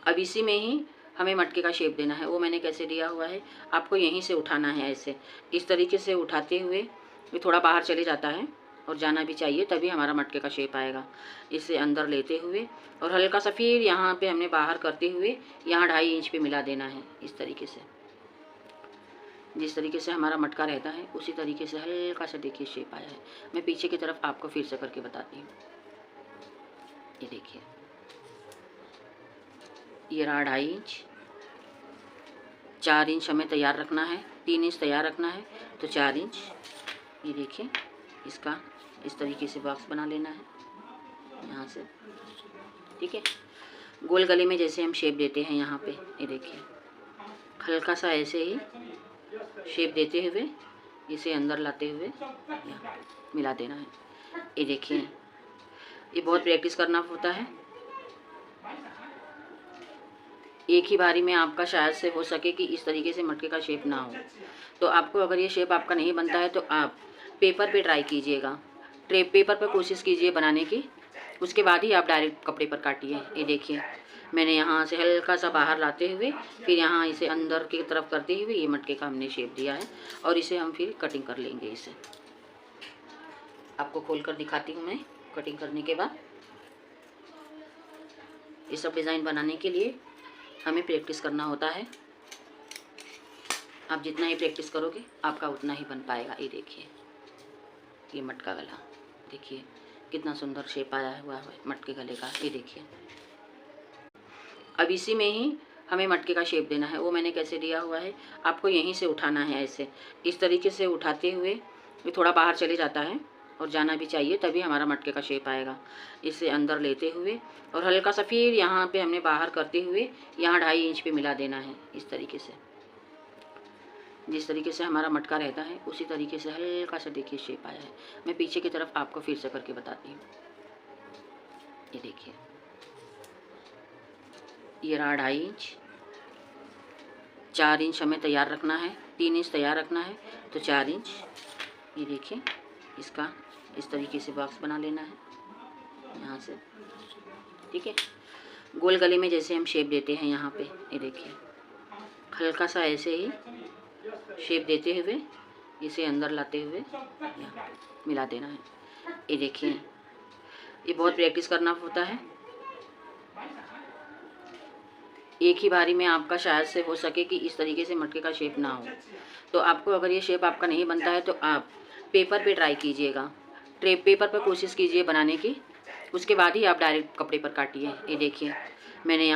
अब इसी में ही हमें मटके का शेप देना है। वो मैंने कैसे दिया हुआ है, आपको यहीं से उठाना है। ऐसे इस तरीके से उठाते हुए ये थोड़ा बाहर चले जाता है और जाना भी चाहिए, तभी हमारा मटके का शेप आएगा। इसे अंदर लेते हुए और हल्का सा फिर यहाँ पे हमने बाहर करते हुए यहाँ 2.5 इंच पे मिला देना है। इस तरीके से जिस तरीके से हमारा मटका रहता है उसी तरीके से हल्का सा देखिए शेप आया है। मैं पीछे की तरफ आपको फिर से करके बताती हूँ। ये देखिए, ये रहा 2.5 इंच। 4 इंच हमें तैयार रखना है, 3 इंच तैयार रखना है, तो 4 इंच। ये देखिए, इसका इस तरीके से बॉक्स बना लेना है यहाँ से। ठीक है, गोल गले में जैसे हम शेप देते हैं यहाँ पे, ये देखिए हल्का सा ऐसे ही शेप देते हुए इसे अंदर लाते हुए यहाँ मिला देना है। ये देखिए, ये बहुत प्रैक्टिस करना होता है। एक ही बारी में आपका शायद से हो सके कि इस तरीके से मटके का शेप ना हो, तो आपको अगर ये शेप आपका नहीं बनता है तो आप पेपर पे ट्राई कीजिएगा। पेपर पर कोशिश कीजिए बनाने की, उसके बाद ही आप डायरेक्ट कपड़े पर काटिए। ये देखिए, मैंने यहाँ से हल्का सा बाहर लाते हुए फिर यहाँ इसे अंदर की तरफ करते हुए ये मटके का हमने शेप दिया है और इसे हम फिर कटिंग कर लेंगे। इसे आपको खोल कर दिखाती हूँ मैं। कटिंग करने के बाद ये सब डिज़ाइन बनाने के लिए हमें प्रैक्टिस करना होता है। आप जितना ही प्रैक्टिस करोगे आपका उतना ही बन पाएगा। ये देखिए, ये मटका गला देखिए कितना सुंदर शेप आया हुआ है मटके गले का। ये देखिए, अब इसी में ही हमें मटके का शेप देना है। वो मैंने कैसे दिया हुआ है, आपको यहीं से उठाना है। ऐसे इस तरीके से उठाते हुए ये थोड़ा बाहर चले जाता है और जाना भी चाहिए, तभी हमारा मटके का शेप आएगा। इसे अंदर लेते हुए और हल्का सा फिर यहाँ पे हमने बाहर करते हुए यहाँ 2.5 इंच पे मिला देना है। इस तरीके से जिस तरीके से हमारा मटका रहता है उसी तरीके से हल्का सा देखिए शेप आया है। मैं पीछे की तरफ आपको फिर से करके बताती हूँ। ये देखिए, ये रहा 2.5 इंच। 4 इंच हमें तैयार रखना है, 3 इंच तैयार रखना है, तो 4 इंच। ये देखिए, इसका इस तरीके से बॉक्स बना लेना है यहाँ से। ठीक है, गोल गले में जैसे हम शेप देते हैं यहाँ पे, ये देखिए हल्का सा ऐसे ही शेप देते हुए इसे अंदर लाते हुए यहाँ मिला देना है। ये देखिए, ये बहुत प्रैक्टिस करना होता है। एक ही बारी में आपका शायद से हो सके कि इस तरीके से मटके का शेप ना हो, तो आपको अगर ये शेप आपका नहीं बनता है तो आप पेपर पे ट्राई कीजिएगा। पेपर पर कोशिश कीजिए बनाने की, उसके बाद ही आप डायरेक्ट कपड़े पर काटिए। ये देखिए, मैंने यहाँ